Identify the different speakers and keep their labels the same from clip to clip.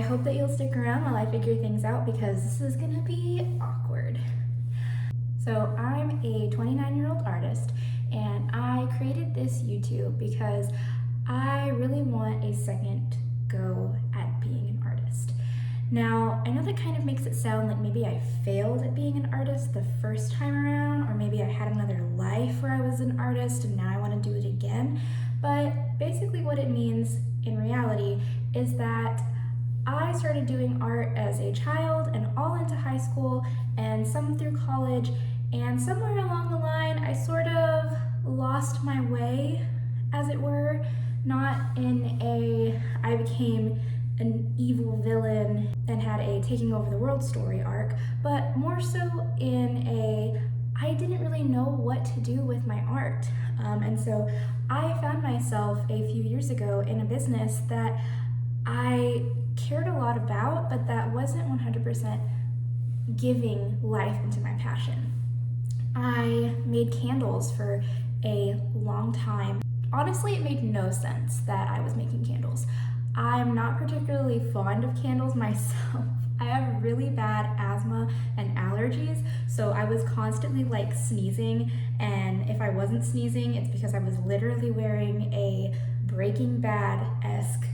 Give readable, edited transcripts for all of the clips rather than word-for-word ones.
Speaker 1: hope that you'll stick around while I figure things out because this is gonna be awkward. So I'm a 29-year-old artist and I created this YouTube because I really want a second go at being an artist. Now, I know that kind of makes it sound like maybe I failed at being an artist the first time around, or maybe I had another life where I was an artist and now I want to do it again. But basically what it means in reality is that I started doing art as a child and all into high school and some through college, and somewhere along the line I sort of lost my way, as it were. Not in a I became an evil villain and had a taking over the world story arc, but more so in a I didn't really know what to do with my art. And so I found myself a few years ago in a business that I cared a lot about, but that wasn't 100% giving life into my passion. I made candles for a long time. Honestly, it made no sense that I was making candles. I'm not particularly fond of candles myself. I have really bad asthma and allergies, so I was constantly like sneezing, and if I wasn't sneezing, it's because I was literally wearing a Breaking Bad-esque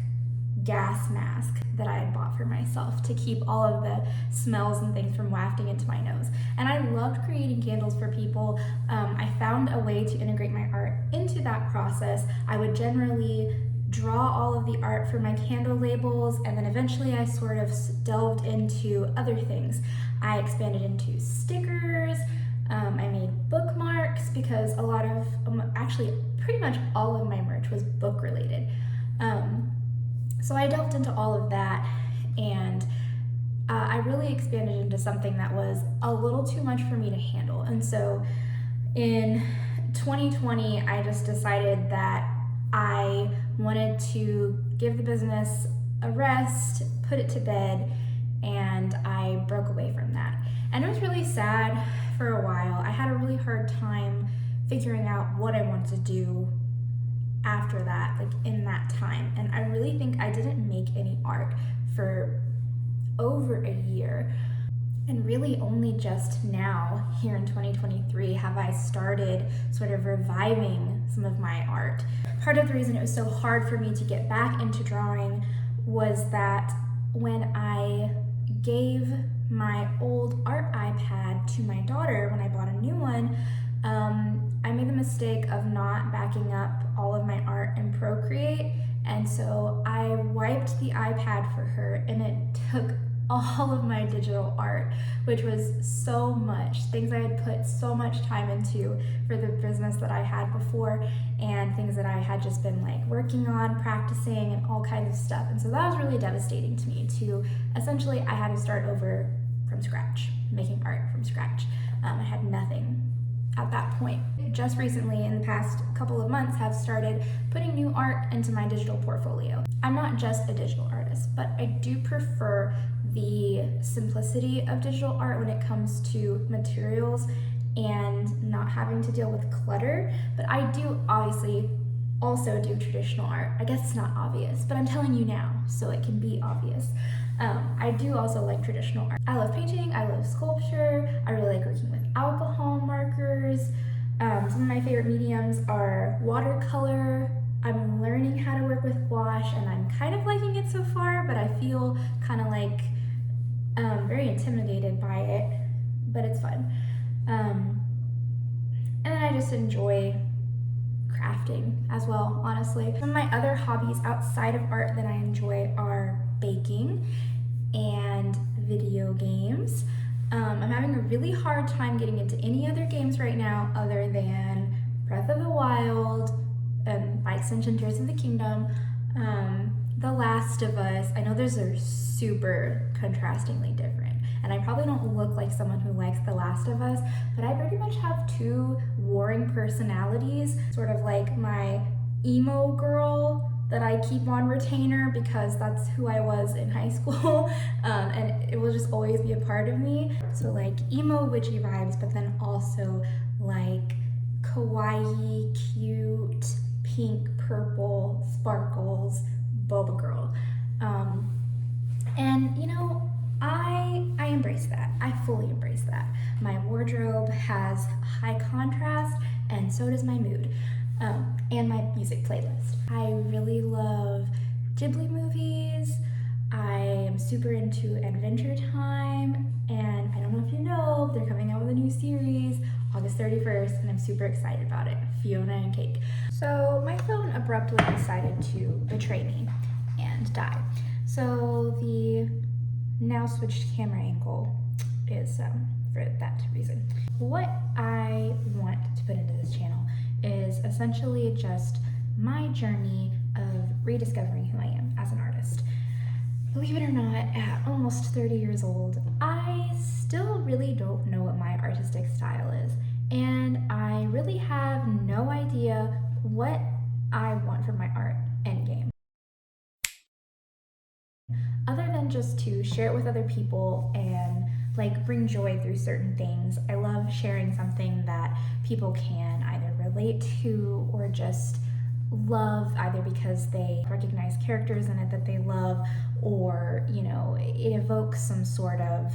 Speaker 1: gas mask that I had bought for myself to keep all of the smells and things from wafting into my nose. And I loved creating candles for people. I found a way to integrate my art into that process. I would generally draw all of the art for my candle labels, and then eventually I sort of delved into other things. I expanded into stickers, I made bookmarks because a lot of, actually pretty much all of my merch was book related. So I delved into all of that, and I really expanded into something that was a little too much for me to handle. And so in 2020, I just decided that I wanted to give the business a rest, put it to bed, and I broke away from that. And it was really sad for a while. I had a really hard time figuring out what I wanted to do after that, like in that time. And I really think I didn't make any art for over a year. And really only just now, here in 2023, have I started sort of reviving some of my art. Part of the reason it was so hard for me to get back into drawing was that when I gave my old art iPad to my daughter when I bought a new one, I made the mistake of not backing up all of my art in Procreate, and so I wiped the iPad for her, and it took all of my digital art, which was so much, things I had put so much time into for the business that I had before, and things that I had just been like working on, practicing, and all kinds of stuff. And so that was really devastating to me. To essentially, I had to start over from scratch, making art from scratch. I had nothing at that point. Just recently, in the past couple of months, have started putting new art into my digital portfolio. I'm not just a digital artist, but I do prefer the simplicity of digital art when it comes to materials and not having to deal with clutter. But I do obviously also do traditional art. I guess it's not obvious, but I'm telling you now so it can be obvious. I do also like traditional art. I love painting, I love sculpture, I really like working with alcohol markers. Some of my favorite mediums are watercolor. I'm learning how to work with gouache, and I'm kind of liking it so far, but I feel kind of like very intimidated by it, but it's fun. And then I just enjoy crafting as well, honestly. Some of my other hobbies outside of art that I enjoy are baking and video games. I'm having a really hard time getting into any other games right now other than Breath of the Wild, by extension Tears of the Kingdom, The Last of Us. I know those are super contrastingly different, and I probably don't look like someone who likes The Last of Us, but I pretty much have two warring personalities, sort of like my emo girl that I keep on retainer because that's who I was in high school, and it will just always be a part of me. So like emo witchy vibes, but then also like kawaii, cute, pink, purple, sparkles, boba girl. And wardrobe has high contrast, and so does my mood, and my music playlist. I really love Ghibli movies. I am super into Adventure Time, and I don't know if you know, they're coming out with a new series August 31st, and I'm super excited about it, Fiona and Cake. So my phone abruptly decided to betray me and die. So the now switched camera angle is for that reason. What I want to put into this channel is essentially just my journey of rediscovering who I am as an artist. Believe it or not, at almost 30 years old, I still really don't know what my artistic style is, and I really have no idea what I want from my art endgame. Other than just to share it with other people and like bring joy through certain things, I love sharing something that people can either relate to or just love, either because they recognize characters in it that they love, or you know, it evokes some sort of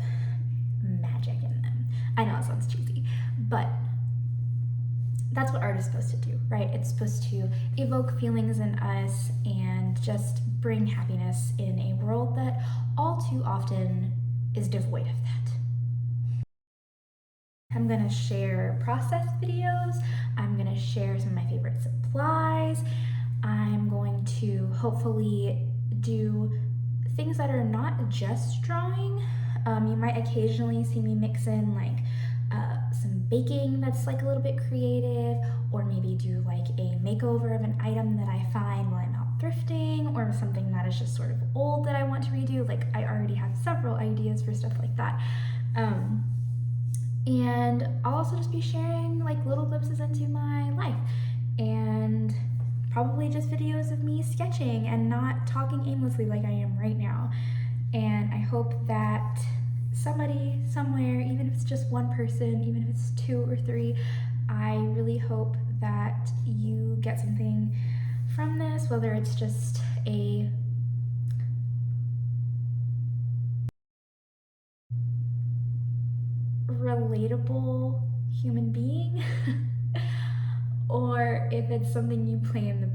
Speaker 1: magic in them. I know it sounds cheesy, but that's what art is supposed to do, right? It's supposed to evoke feelings in us and just bring happiness in a world that all too often is devoid of that. I'm gonna share process videos. I'm gonna share some of my favorite supplies. I'm going to hopefully do things that are not just drawing. You might occasionally see me mix in like some baking that's like a little bit creative, or maybe do like a makeover of an item that I find while I'm out thrifting, or something that is just sort of old that I want to redo. Like I already have several ideas for stuff like that. And I'll also just be sharing like little glimpses into my life, and probably just videos of me sketching and not talking aimlessly like I am right now. And I hope that somebody somewhere, even if it's just one person, even if it's 2 or 3, I really hope that you get something from this, whether it's just a relatable human being or if it's something you play in the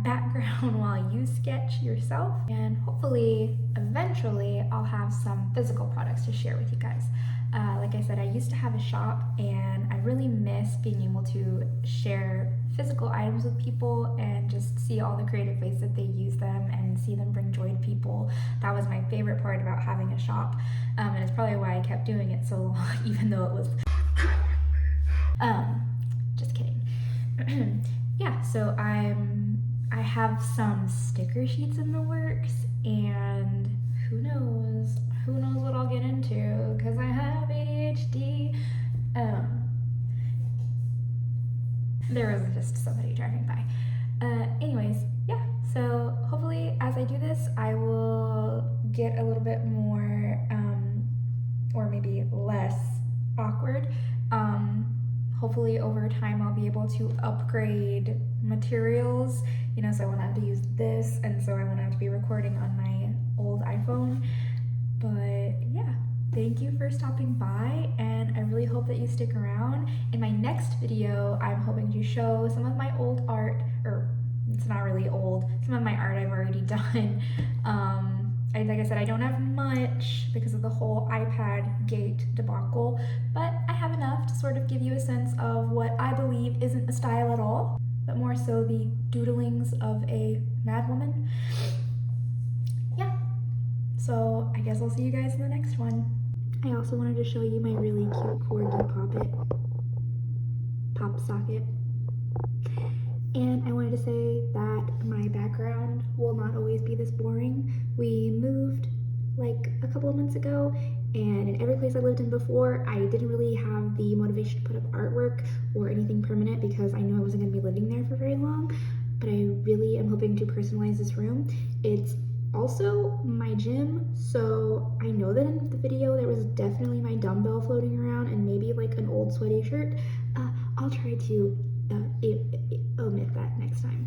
Speaker 1: background while you sketch yourself. And hopefully, eventually, I'll have some physical products to share with you guys. Like I said, I used to have a shop, and I really miss being able to share physical items with people and just see all the creative ways that they use them and see them bring joy to people. That was my favorite part about having a shop, and it's probably why I kept doing it so long, even though it was just kidding. Yeah, so I have some sticker sheets in the works, and who knows what I'll get into, because I have ADHD. There was just somebody driving by. Anyways, yeah, so hopefully as I do this, I will get a little bit more, or maybe less awkward. Hopefully over time I'll be able to upgrade materials, you know, so I won't have to use this, and so I won't have to be recording on my old iPhone. But yeah, thank you for stopping by, and I really hope that you stick around. In my next video, I'm hoping to show some of my old art, or it's not really old, some of my art I've already done. Like I said, I don't have much because of the whole iPad gate debacle, but I have enough to sort of give you a sense of what I believe isn't a style at all, but more so the doodlings of a madwoman. Yeah, so I guess I'll see you guys in the next one. I also wanted to show you my really cute corgi pop socket. And I wanted to say that my background will not always be this boring. We moved like a couple of months ago, and in every place I lived in before, I didn't really have the motivation to put up artwork or anything permanent because I knew I wasn't going to be living there for very long. But I really am hoping to personalize this room. It's also my gym, so I know that in the video there was definitely my dumbbell floating around and maybe like an old sweaty shirt. I'll try to omit that next time.